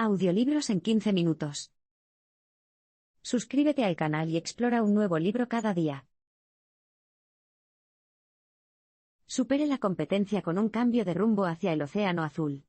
Audiolibros en 15 minutos. Suscríbete al canal y explora un nuevo libro cada día. Supere la competencia con un cambio de rumbo hacia el océano azul.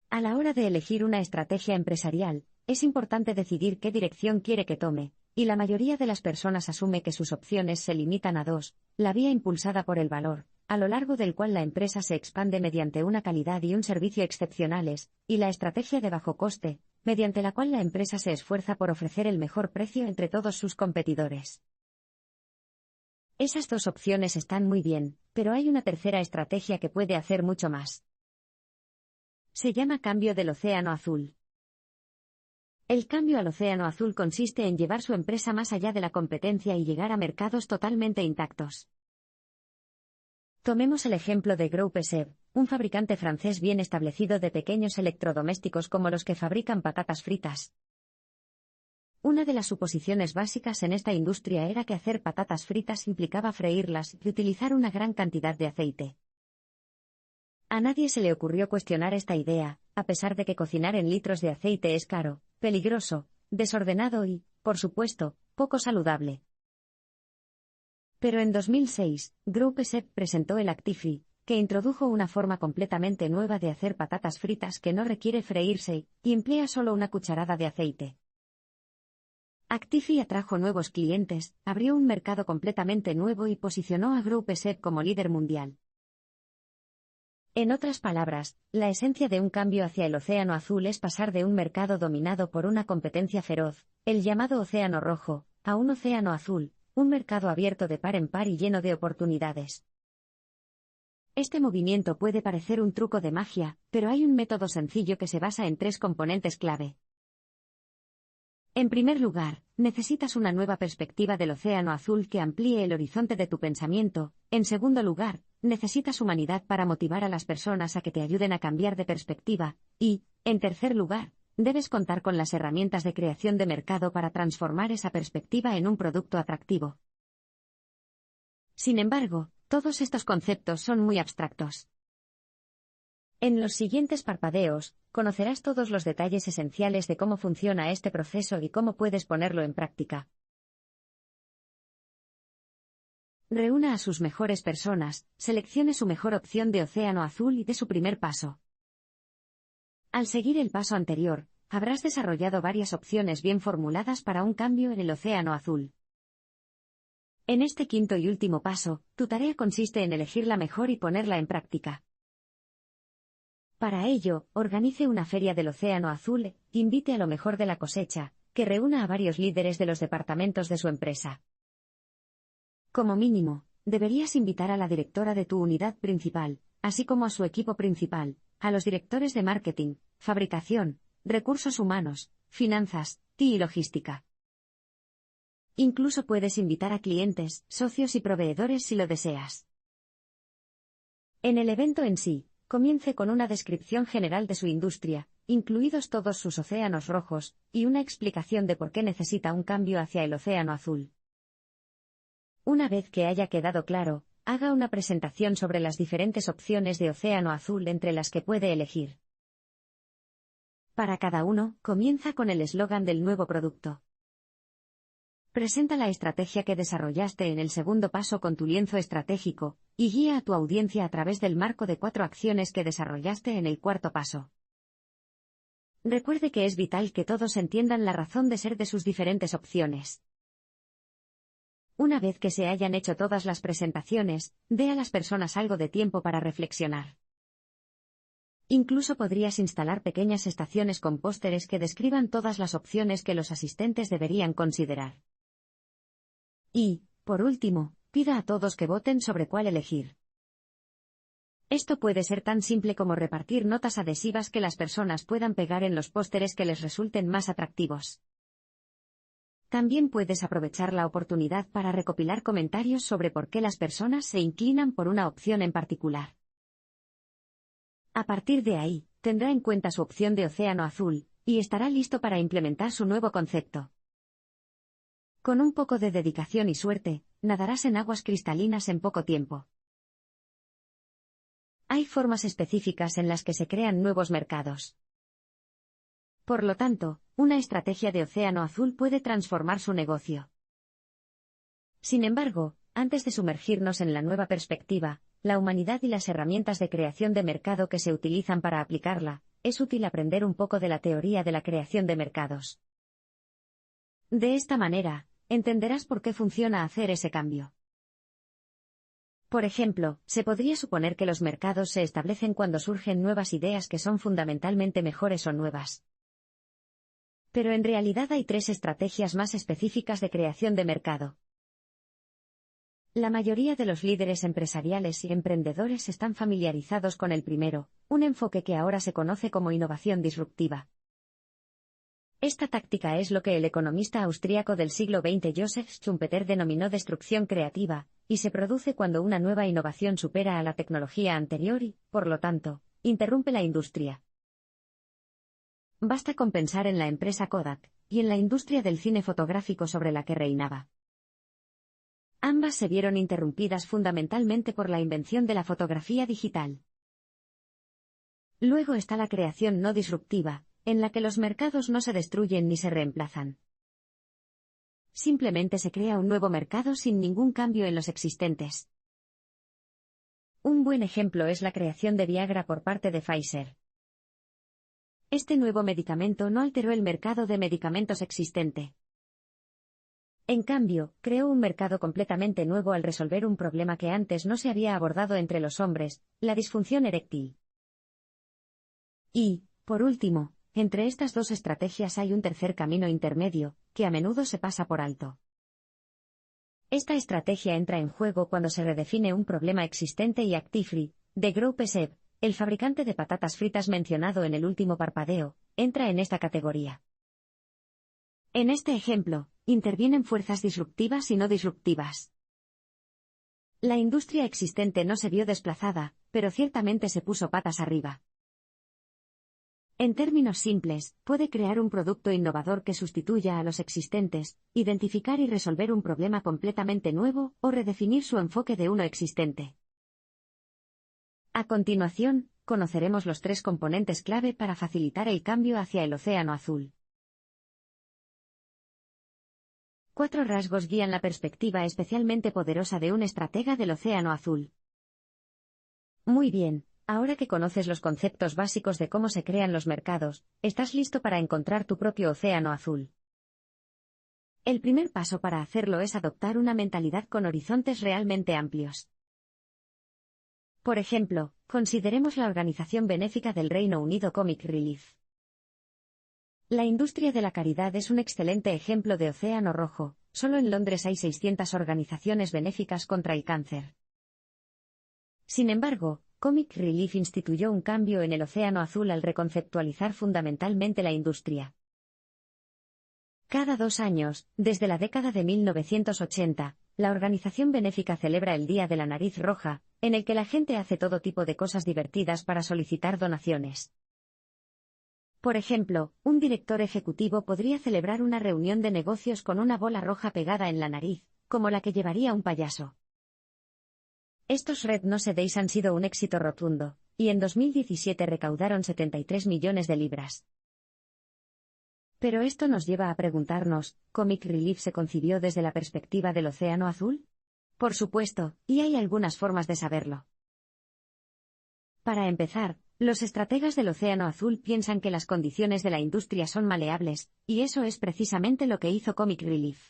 A la hora de elegir una estrategia empresarial, es importante decidir qué dirección quiere que tome, y la mayoría de las personas asume que sus opciones se limitan a dos: la vía impulsada por el valor, a lo largo del cual la empresa se expande mediante una calidad y un servicio excepcionales, y la estrategia de bajo coste, mediante la cual la empresa se esfuerza por ofrecer el mejor precio entre todos sus competidores. Esas dos opciones están muy bien, pero hay una tercera estrategia que puede hacer mucho más. Se llama cambio del océano azul. El cambio al océano azul consiste en llevar su empresa más allá de la competencia y llegar a mercados totalmente intactos. Tomemos el ejemplo de Groupe SEB, un fabricante francés bien establecido de pequeños electrodomésticos como los que fabrican patatas fritas. Una de las suposiciones básicas en esta industria era que hacer patatas fritas implicaba freírlas y utilizar una gran cantidad de aceite. A nadie se le ocurrió cuestionar esta idea, a pesar de que cocinar en litros de aceite es caro, peligroso, desordenado y, por supuesto, poco saludable. Pero en 2006, Groupe SEB presentó el Actifry, que introdujo una forma completamente nueva de hacer patatas fritas que no requiere freírse y emplea solo una cucharada de aceite. Actifry atrajo nuevos clientes, abrió un mercado completamente nuevo y posicionó a Groupe SEB como líder mundial. En otras palabras, la esencia de un cambio hacia el océano azul es pasar de un mercado dominado por una competencia feroz, el llamado océano rojo, a un océano azul, un mercado abierto de par en par y lleno de oportunidades. Este movimiento puede parecer un truco de magia, pero hay un método sencillo que se basa en tres componentes clave. En primer lugar, necesitas una nueva perspectiva del océano azul que amplíe el horizonte de tu pensamiento. En segundo lugar, necesitas humanidad para motivar a las personas a que te ayuden a cambiar de perspectiva. Y, en tercer lugar, debes contar con las herramientas de creación de mercado para transformar esa perspectiva en un producto atractivo. Sin embargo, todos estos conceptos son muy abstractos. En los siguientes parpadeos, conocerás todos los detalles esenciales de cómo funciona este proceso y cómo puedes ponerlo en práctica. Reúna a sus mejores personas, seleccione su mejor opción de océano azul y dé su primer paso. Al seguir el paso anterior, habrás desarrollado varias opciones bien formuladas para un cambio en el océano azul. En este quinto y último paso, tu tarea consiste en elegir la mejor y ponerla en práctica. Para ello, organice una feria del océano azul e invite a lo mejor de la cosecha, que reúna a varios líderes de los departamentos de su empresa. Como mínimo, deberías invitar a la directora de tu unidad principal, así como a su equipo principal, a los directores de marketing, fabricación, recursos humanos, finanzas, y logística. Incluso puedes invitar a clientes, socios y proveedores si lo deseas. En el evento en sí, comience con una descripción general de su industria, incluidos todos sus océanos rojos, y una explicación de por qué necesita un cambio hacia el océano azul. Una vez que haya quedado claro, haga una presentación sobre las diferentes opciones de océano azul entre las que puede elegir. Para cada uno, comienza con el eslogan del nuevo producto. Presenta la estrategia que desarrollaste en el segundo paso con tu lienzo estratégico, y guía a tu audiencia a través del marco de 4 acciones que desarrollaste en el cuarto paso. Recuerde que es vital que todos entiendan la razón de ser de sus diferentes opciones. Una vez que se hayan hecho todas las presentaciones, dé a las personas algo de tiempo para reflexionar. Incluso podrías instalar pequeñas estaciones con pósteres que describan todas las opciones que los asistentes deberían considerar. Y, por último, pida a todos que voten sobre cuál elegir. Esto puede ser tan simple como repartir notas adhesivas que las personas puedan pegar en los pósteres que les resulten más atractivos. También puedes aprovechar la oportunidad para recopilar comentarios sobre por qué las personas se inclinan por una opción en particular. A partir de ahí, tendrá en cuenta su opción de océano azul, y estará listo para implementar su nuevo concepto. Con un poco de dedicación y suerte, nadarás en aguas cristalinas en poco tiempo. Hay formas específicas en las que se crean nuevos mercados. Por lo tanto, una estrategia de Océano Azul puede transformar su negocio. Sin embargo, antes de sumergirnos en la nueva perspectiva, la humanidad y las herramientas de creación de mercado que se utilizan para aplicarla, es útil aprender un poco de la teoría de la creación de mercados. De esta manera, entenderás por qué funciona hacer ese cambio. Por ejemplo, se podría suponer que los mercados se establecen cuando surgen nuevas ideas que son fundamentalmente mejores o nuevas. Pero en realidad hay tres estrategias más específicas de creación de mercado. La mayoría de los líderes empresariales y emprendedores están familiarizados con el primero, un enfoque que ahora se conoce como innovación disruptiva. Esta táctica es lo que el economista austríaco del siglo XX Joseph Schumpeter denominó destrucción creativa, y se produce cuando una nueva innovación supera a la tecnología anterior y, por lo tanto, interrumpe la industria. Basta con pensar en la empresa Kodak, y en la industria del cine fotográfico sobre la que reinaba. Ambas se vieron interrumpidas fundamentalmente por la invención de la fotografía digital. Luego está la creación no disruptiva, en la que los mercados no se destruyen ni se reemplazan. Simplemente se crea un nuevo mercado sin ningún cambio en los existentes. Un buen ejemplo es la creación de Viagra por parte de Pfizer. Este nuevo medicamento no alteró el mercado de medicamentos existente. En cambio, creó un mercado completamente nuevo al resolver un problema que antes no se había abordado entre los hombres, la disfunción eréctil. Y, por último, entre estas dos estrategias hay un tercer camino intermedio, que a menudo se pasa por alto. Esta estrategia entra en juego cuando se redefine un problema existente y Actifry, de GrowPSEB, el fabricante de patatas fritas mencionado en el último parpadeo, entra en esta categoría. En este ejemplo, intervienen fuerzas disruptivas y no disruptivas. La industria existente no se vio desplazada, pero ciertamente se puso patas arriba. En términos simples, puede crear un producto innovador que sustituya a los existentes, identificar y resolver un problema completamente nuevo, o redefinir su enfoque de uno existente. A continuación, conoceremos los tres componentes clave para facilitar el cambio hacia el Océano Azul. 4 rasgos guían la perspectiva especialmente poderosa de un estratega del Océano Azul. Muy bien, ahora que conoces los conceptos básicos de cómo se crean los mercados, estás listo para encontrar tu propio Océano Azul. El primer paso para hacerlo es adoptar una mentalidad con horizontes realmente amplios. Por ejemplo, consideremos la organización benéfica del Reino Unido Comic Relief. La industria de la caridad es un excelente ejemplo de océano rojo. Solo en Londres hay 600 organizaciones benéficas contra el cáncer. Sin embargo, Comic Relief instituyó un cambio en el Océano Azul al reconceptualizar fundamentalmente la industria. Cada 2 años, desde la década de 1980, la organización benéfica celebra el Día de la Nariz Roja, en el que la gente hace todo tipo de cosas divertidas para solicitar donaciones. Por ejemplo, un director ejecutivo podría celebrar una reunión de negocios con una bola roja pegada en la nariz, como la que llevaría un payaso. Estos Red Nose Days han sido un éxito rotundo, y en 2017 recaudaron 73 millones de libras. Pero esto nos lleva a preguntarnos, ¿Comic Relief se concibió desde la perspectiva del Océano Azul? Por supuesto, y hay algunas formas de saberlo. Para empezar, los estrategas del Océano Azul piensan que las condiciones de la industria son maleables, y eso es precisamente lo que hizo Comic Relief.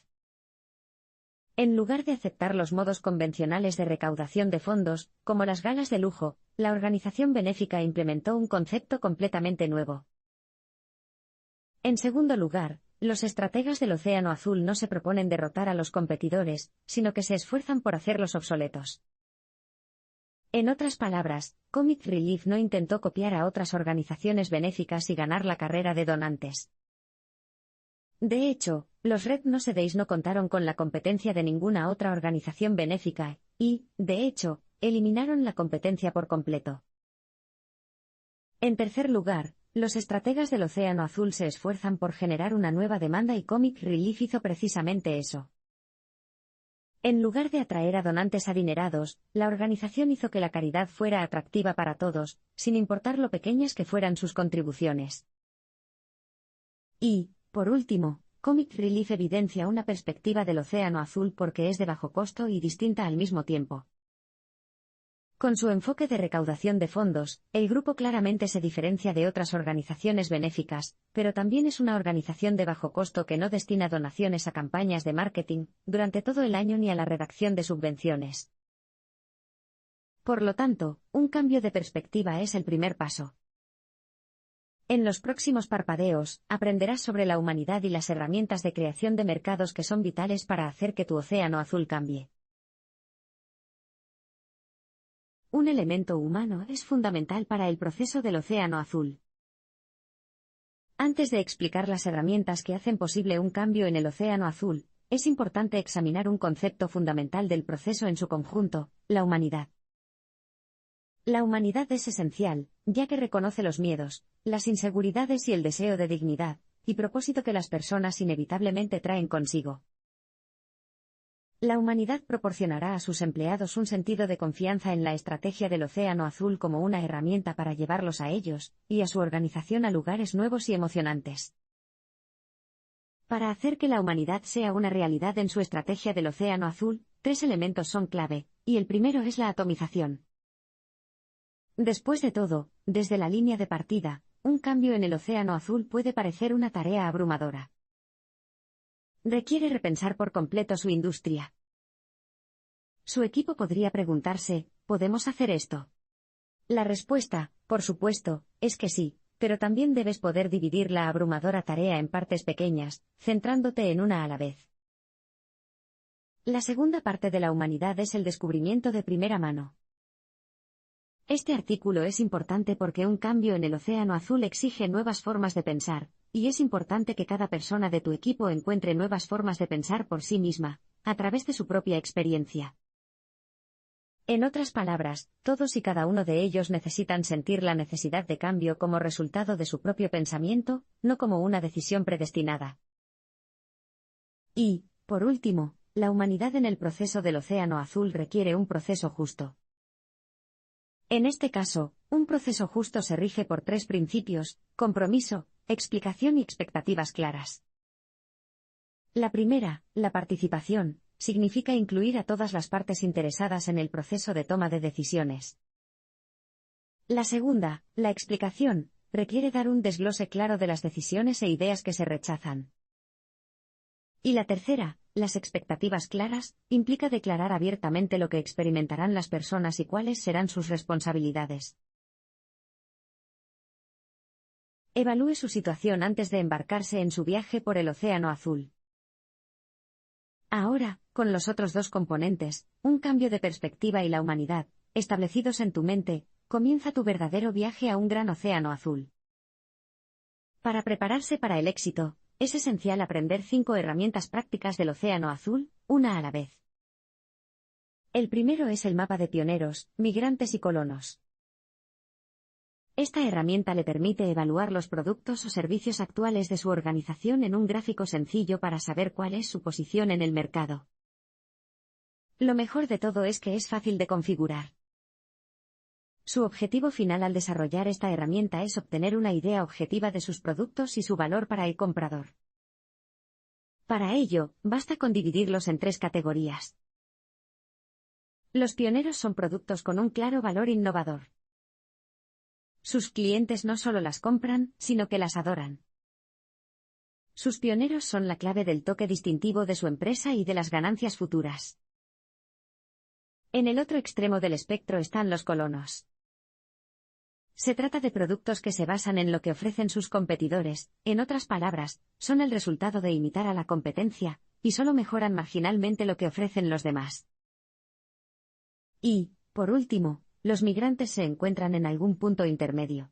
En lugar de aceptar los modos convencionales de recaudación de fondos, como las galas de lujo, la organización benéfica implementó un concepto completamente nuevo. En segundo lugar, los estrategas del Océano Azul no se proponen derrotar a los competidores, sino que se esfuerzan por hacerlos obsoletos. En otras palabras, Comic Relief no intentó copiar a otras organizaciones benéficas y ganar la carrera de donantes. De hecho, los Red Nose Days no contaron con la competencia de ninguna otra organización benéfica, y, de hecho, eliminaron la competencia por completo. En tercer lugar, los estrategas del Océano Azul se esfuerzan por generar una nueva demanda y Comic Relief hizo precisamente eso. En lugar de atraer a donantes adinerados, la organización hizo que la caridad fuera atractiva para todos, sin importar lo pequeñas que fueran sus contribuciones. Y, por último, Comic Relief evidencia una perspectiva del océano azul porque es de bajo costo y distinta al mismo tiempo. Con su enfoque de recaudación de fondos, el grupo claramente se diferencia de otras organizaciones benéficas, pero también es una organización de bajo costo que no destina donaciones a campañas de marketing durante todo el año ni a la redacción de subvenciones. Por lo tanto, un cambio de perspectiva es el primer paso. En los próximos parpadeos, aprenderás sobre la humanidad y las herramientas de creación de mercados que son vitales para hacer que tu océano azul cambie. Un elemento humano es fundamental para el proceso del océano azul. Antes de explicar las herramientas que hacen posible un cambio en el océano azul, es importante examinar un concepto fundamental del proceso en su conjunto, la humanidad. La humanidad es esencial, ya que reconoce los miedos, las inseguridades y el deseo de dignidad y propósito que las personas inevitablemente traen consigo. La humanidad proporcionará a sus empleados un sentido de confianza en la estrategia del océano azul como una herramienta para llevarlos a ellos y a su organización a lugares nuevos y emocionantes. Para hacer que la humanidad sea una realidad en su estrategia del océano azul, 3 elementos son clave, y el primero es la atomización. Después de todo, desde la línea de partida, un cambio en el océano azul puede parecer una tarea abrumadora. Requiere repensar por completo su industria. Su equipo podría preguntarse, ¿podemos hacer esto? La respuesta, por supuesto, es que sí, pero también debes poder dividir la abrumadora tarea en partes pequeñas, centrándote en una a la vez. La segunda parte de la humanidad es el descubrimiento de primera mano. Este artículo es importante porque un cambio en el océano azul exige nuevas formas de pensar, y es importante que cada persona de tu equipo encuentre nuevas formas de pensar por sí misma, a través de su propia experiencia. En otras palabras, todos y cada uno de ellos necesitan sentir la necesidad de cambio como resultado de su propio pensamiento, no como una decisión predestinada. Y, por último, la humanidad en el proceso del océano azul requiere un proceso justo. En este caso, un proceso justo se rige por 3 principios: compromiso, explicación y expectativas claras. La primera, la participación, significa incluir a todas las partes interesadas en el proceso de toma de decisiones. La segunda, la explicación, requiere dar un desglose claro de las decisiones e ideas que se rechazan. Y la tercera, las expectativas claras, implica declarar abiertamente lo que experimentarán las personas y cuáles serán sus responsabilidades. Evalúe su situación antes de embarcarse en su viaje por el océano azul. Ahora, con los otros 2 componentes, un cambio de perspectiva y la humanidad, establecidos en tu mente, comienza tu verdadero viaje a un gran océano azul. Para prepararse para el éxito, es esencial aprender 5 herramientas prácticas del océano azul, una a la vez. El primero es el mapa de pioneros, migrantes y colonos. Esta herramienta le permite evaluar los productos o servicios actuales de su organización en un gráfico sencillo para saber cuál es su posición en el mercado. Lo mejor de todo es que es fácil de configurar. Su objetivo final al desarrollar esta herramienta es obtener una idea objetiva de sus productos y su valor para el comprador. Para ello, basta con dividirlos en 3 categorías. Los pioneros son productos con un claro valor innovador. Sus clientes no solo las compran, sino que las adoran. Sus pioneros son la clave del toque distintivo de su empresa y de las ganancias futuras. En el otro extremo del espectro están los colonos. Se trata de productos que se basan en lo que ofrecen sus competidores, en otras palabras, son el resultado de imitar a la competencia, y solo mejoran marginalmente lo que ofrecen los demás. Y, por último, los migrantes se encuentran en algún punto intermedio.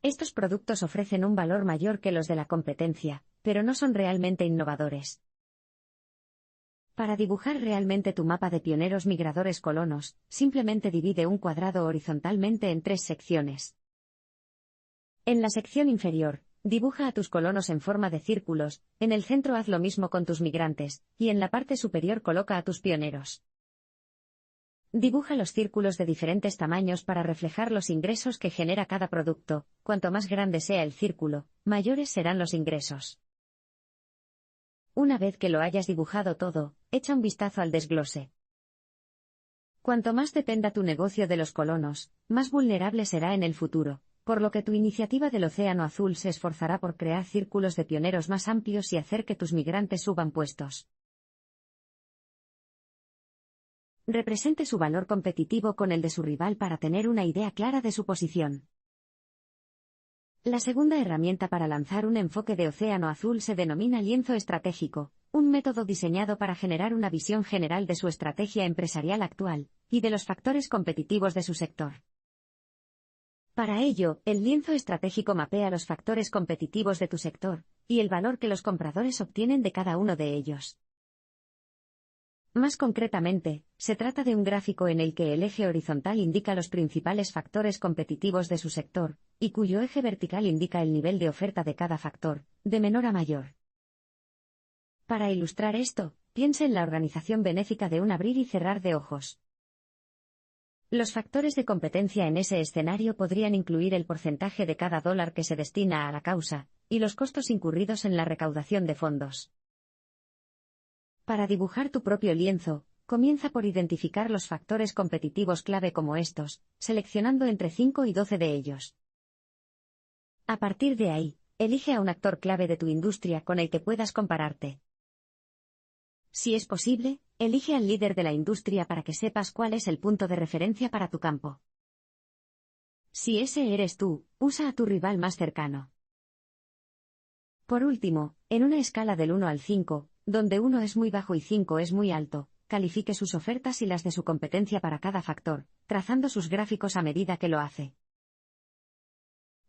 Estos productos ofrecen un valor mayor que los de la competencia, pero no son realmente innovadores. Para dibujar realmente tu mapa de pioneros migradores colonos, simplemente divide un cuadrado horizontalmente en 3 secciones. En la sección inferior, dibuja a tus colonos en forma de círculos, en el centro haz lo mismo con tus migrantes, y en la parte superior coloca a tus pioneros. Dibuja los círculos de diferentes tamaños para reflejar los ingresos que genera cada producto. Cuanto más grande sea el círculo, mayores serán los ingresos. Una vez que lo hayas dibujado todo, echa un vistazo al desglose. Cuanto más dependa tu negocio de los colonos, más vulnerable será en el futuro, por lo que tu iniciativa del Océano Azul se esforzará por crear círculos de pioneros más amplios y hacer que tus migrantes suban puestos. Represente su valor competitivo con el de su rival para tener una idea clara de su posición. La segunda herramienta para lanzar un enfoque de Océano Azul se denomina lienzo estratégico, un método diseñado para generar una visión general de su estrategia empresarial actual, y de los factores competitivos de su sector. Para ello, el lienzo estratégico mapea los factores competitivos de tu sector, y el valor que los compradores obtienen de cada uno de ellos. Más concretamente, se trata de un gráfico en el que el eje horizontal indica los principales factores competitivos de su sector, y cuyo eje vertical indica el nivel de oferta de cada factor, de menor a mayor. Para ilustrar esto, piense en la organización benéfica de un abrir y cerrar de ojos. Los factores de competencia en ese escenario podrían incluir el porcentaje de cada dólar que se destina a la causa, y los costos incurridos en la recaudación de fondos. Para dibujar tu propio lienzo, comienza por identificar los factores competitivos clave como estos, seleccionando entre 5 y 12 de ellos. A partir de ahí, elige a un actor clave de tu industria con el que puedas compararte. Si es posible, elige al líder de la industria para que sepas cuál es el punto de referencia para tu campo. Si ese eres tú, usa a tu rival más cercano. Por último, en una escala del 1 al 5, donde 1 es muy bajo y 5 es muy alto, califique sus ofertas y las de su competencia para cada factor, trazando sus gráficos a medida que lo hace.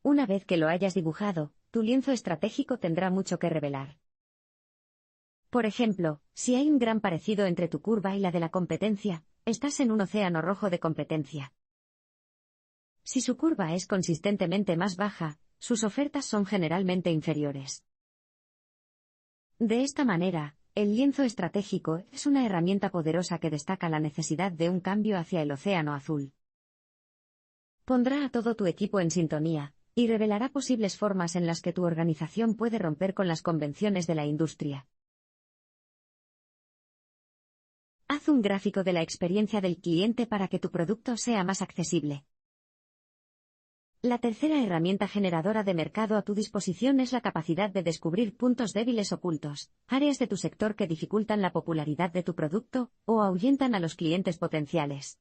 Una vez que lo hayas dibujado, tu lienzo estratégico tendrá mucho que revelar. Por ejemplo, si hay un gran parecido entre tu curva y la de la competencia, estás en un océano rojo de competencia. Si su curva es consistentemente más baja, sus ofertas son generalmente inferiores. De esta manera, el lienzo estratégico es una herramienta poderosa que destaca la necesidad de un cambio hacia el Océano Azul. Pondrá a todo tu equipo en sintonía, y revelará posibles formas en las que tu organización puede romper con las convenciones de la industria. Haz un gráfico de la experiencia del cliente para que tu producto sea más accesible. La tercera herramienta generadora de mercado a tu disposición es la capacidad de descubrir puntos débiles ocultos, áreas de tu sector que dificultan la popularidad de tu producto o ahuyentan a los clientes potenciales.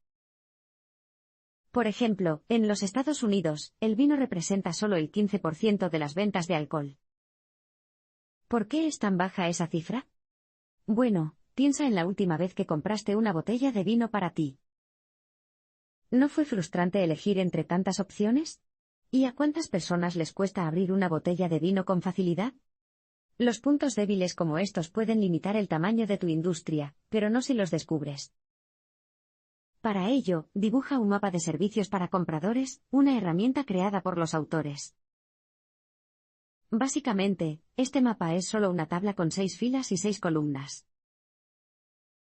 Por ejemplo, en los Estados Unidos, el vino representa solo el 15% de las ventas de alcohol. ¿Por qué es tan baja esa cifra? Bueno, piensa en la última vez que compraste una botella de vino para ti. ¿No fue frustrante elegir entre tantas opciones? ¿Y a cuántas personas les cuesta abrir una botella de vino con facilidad? Los puntos débiles como estos pueden limitar el tamaño de tu industria, pero no si los descubres. Para ello, dibuja un mapa de servicios para compradores, una herramienta creada por los autores. Básicamente, este mapa es solo una tabla con 6 filas y 6 columnas.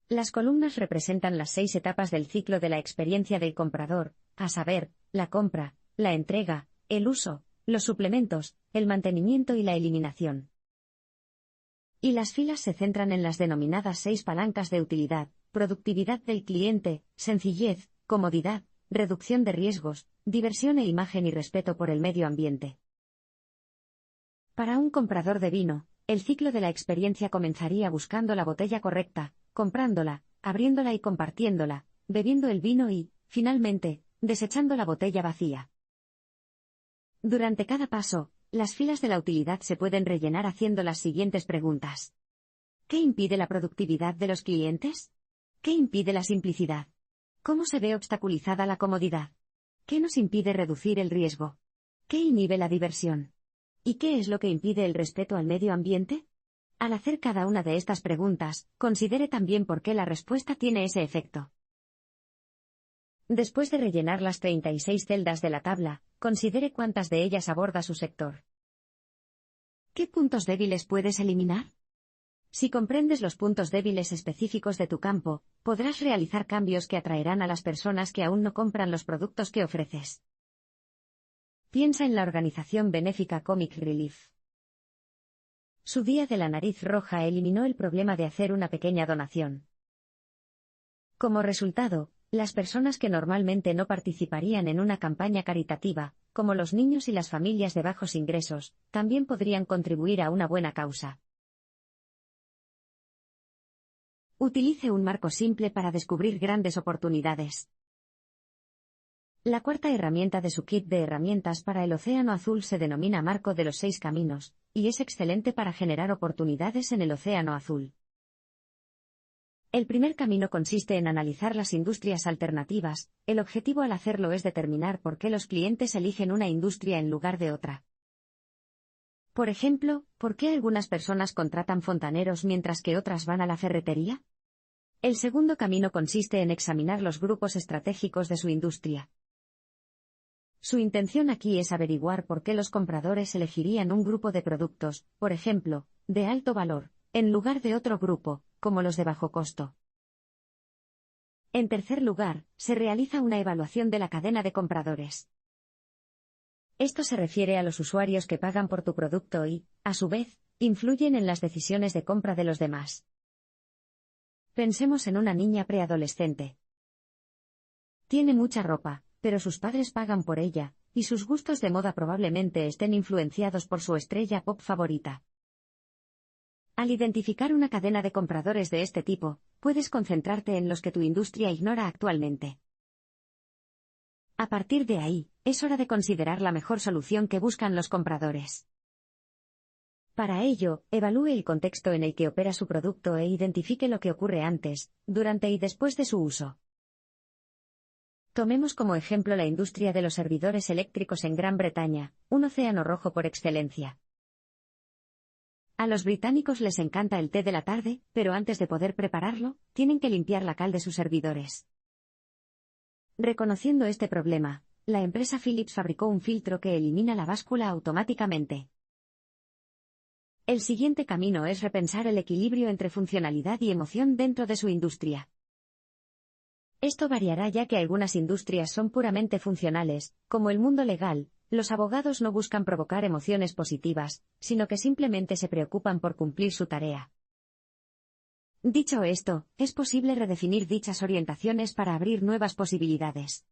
Las columnas representan las 6 etapas del ciclo de la experiencia del comprador, a saber, la compra, la entrega, el uso, los suplementos, el mantenimiento y la eliminación. Y las filas se centran en las denominadas 6 palancas de utilidad: productividad del cliente, sencillez, comodidad, reducción de riesgos, diversión e imagen y respeto por el medio ambiente. Para un comprador de vino, el ciclo de la experiencia comenzaría buscando la botella correcta, comprándola, abriéndola y compartiéndola, bebiendo el vino y, finalmente, desechando la botella vacía. Durante cada paso, las filas de la utilidad se pueden rellenar haciendo las siguientes preguntas. ¿Qué impide la productividad de los clientes? ¿Qué impide la simplicidad? ¿Cómo se ve obstaculizada la comodidad? ¿Qué nos impide reducir el riesgo? ¿Qué inhibe la diversión? ¿Y qué es lo que impide el respeto al medio ambiente? Al hacer cada una de estas preguntas, considere también por qué la respuesta tiene ese efecto. Después de rellenar las 36 celdas de la tabla, considere cuántas de ellas aborda su sector. ¿Qué puntos débiles puedes eliminar? Si comprendes los puntos débiles específicos de tu campo, podrás realizar cambios que atraerán a las personas que aún no compran los productos que ofreces. Piensa en la organización benéfica Comic Relief. Su día de la nariz roja eliminó el problema de hacer una pequeña donación. Como resultado, las personas que normalmente no participarían en una campaña caritativa, como los niños y las familias de bajos ingresos, también podrían contribuir a una buena causa. Utilice un marco simple para descubrir grandes oportunidades. La cuarta herramienta de su kit de herramientas para el océano azul se denomina Marco de los 6 caminos, y es excelente para generar oportunidades en el océano azul. El primer camino consiste en analizar las industrias alternativas. El objetivo al hacerlo es determinar por qué los clientes eligen una industria en lugar de otra. Por ejemplo, ¿por qué algunas personas contratan fontaneros mientras que otras van a la ferretería? El segundo camino consiste en examinar los grupos estratégicos de su industria. Su intención aquí es averiguar por qué los compradores elegirían un grupo de productos, por ejemplo, de alto valor, en lugar de otro grupo, como los de bajo costo. En tercer lugar, se realiza una evaluación de la cadena de compradores. Esto se refiere a los usuarios que pagan por tu producto y, a su vez, influyen en las decisiones de compra de los demás. Pensemos en una niña preadolescente. Tiene mucha ropa, pero sus padres pagan por ella, y sus gustos de moda probablemente estén influenciados por su estrella pop favorita. Al identificar una cadena de compradores de este tipo, puedes concentrarte en los que tu industria ignora actualmente. A partir de ahí, es hora de considerar la mejor solución que buscan los compradores. Para ello, evalúe el contexto en el que opera su producto e identifique lo que ocurre antes, durante y después de su uso. Tomemos como ejemplo la industria de los servidores eléctricos en Gran Bretaña, un océano rojo por excelencia. A los británicos les encanta el té de la tarde, pero antes de poder prepararlo, tienen que limpiar la cal de sus servidores. Reconociendo este problema, la empresa Philips fabricó un filtro que elimina la báscula automáticamente. El siguiente camino es repensar el equilibrio entre funcionalidad y emoción dentro de su industria. Esto variará ya que algunas industrias son puramente funcionales, como el mundo legal. Los abogados no buscan provocar emociones positivas, sino que simplemente se preocupan por cumplir su tarea. Dicho esto, es posible redefinir dichas orientaciones para abrir nuevas posibilidades.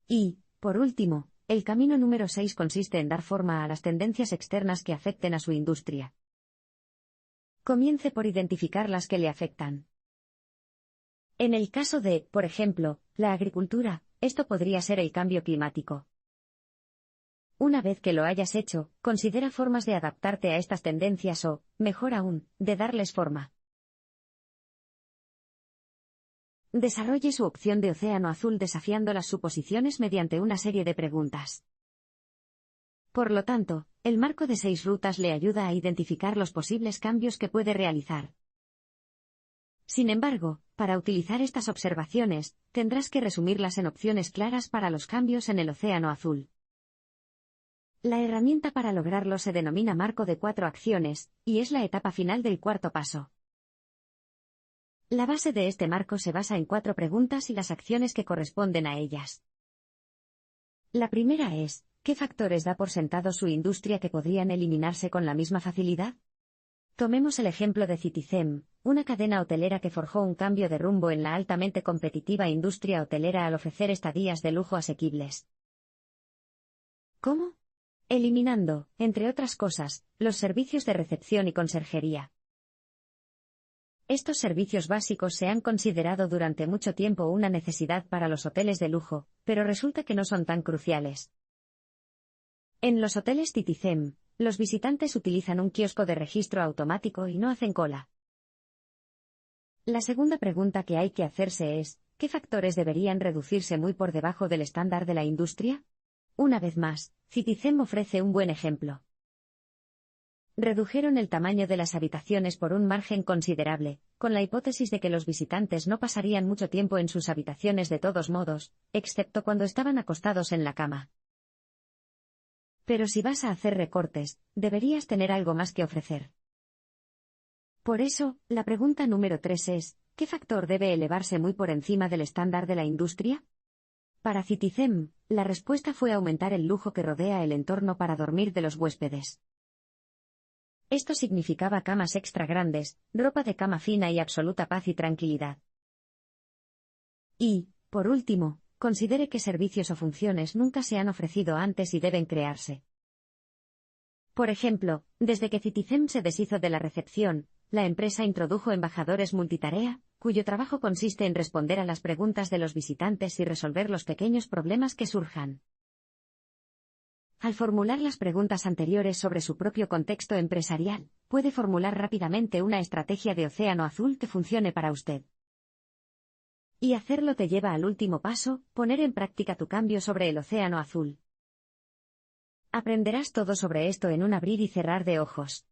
Y, por último, el camino número 6 consiste en dar forma a las tendencias externas que afecten a su industria. Comience por identificar las que le afectan. En el caso de, por ejemplo, la agricultura, esto podría ser el cambio climático. Una vez que lo hayas hecho, considera formas de adaptarte a estas tendencias o, mejor aún, de darles forma. Desarrolle su opción de océano azul desafiando las suposiciones mediante una serie de preguntas. Por lo tanto, el marco de 6 rutas le ayuda a identificar los posibles cambios que puede realizar. Sin embargo, para utilizar estas observaciones, tendrás que resumirlas en opciones claras para los cambios en el océano azul. La herramienta para lograrlo se denomina marco de 4 acciones, y es la etapa final del cuarto paso. La base de este marco se basa en 4 preguntas y las acciones que corresponden a ellas. La primera es, ¿qué factores da por sentado su industria que podrían eliminarse con la misma facilidad? Tomemos el ejemplo de Citizen, una cadena hotelera que forjó un cambio de rumbo en la altamente competitiva industria hotelera al ofrecer estadías de lujo asequibles. ¿Cómo? Eliminando, entre otras cosas, los servicios de recepción y conserjería. Estos servicios básicos se han considerado durante mucho tiempo una necesidad para los hoteles de lujo, pero resulta que no son tan cruciales. En los hoteles Citizen, los visitantes utilizan un kiosco de registro automático y no hacen cola. La segunda pregunta que hay que hacerse es, ¿qué factores deberían reducirse muy por debajo del estándar de la industria? Una vez más, Citizen ofrece un buen ejemplo. Redujeron el tamaño de las habitaciones por un margen considerable, con la hipótesis de que los visitantes no pasarían mucho tiempo en sus habitaciones de todos modos, excepto cuando estaban acostados en la cama. Pero si vas a hacer recortes, deberías tener algo más que ofrecer. Por eso, la pregunta número 3 es, ¿qué factor debe elevarse muy por encima del estándar de la industria? Para Citizen, la respuesta fue aumentar el lujo que rodea el entorno para dormir de los huéspedes. Esto significaba camas extra grandes, ropa de cama fina y absoluta paz y tranquilidad. Y, por último, considere qué servicios o funciones nunca se han ofrecido antes y deben crearse. Por ejemplo, desde que Citizen se deshizo de la recepción, la empresa introdujo embajadores multitarea, cuyo trabajo consiste en responder a las preguntas de los visitantes y resolver los pequeños problemas que surjan. Al formular las preguntas anteriores sobre su propio contexto empresarial, puede formular rápidamente una estrategia de océano azul que funcione para usted. Y hacerlo te lleva al último paso, poner en práctica tu cambio sobre el océano azul. Aprenderás todo sobre esto en un abrir y cerrar de ojos.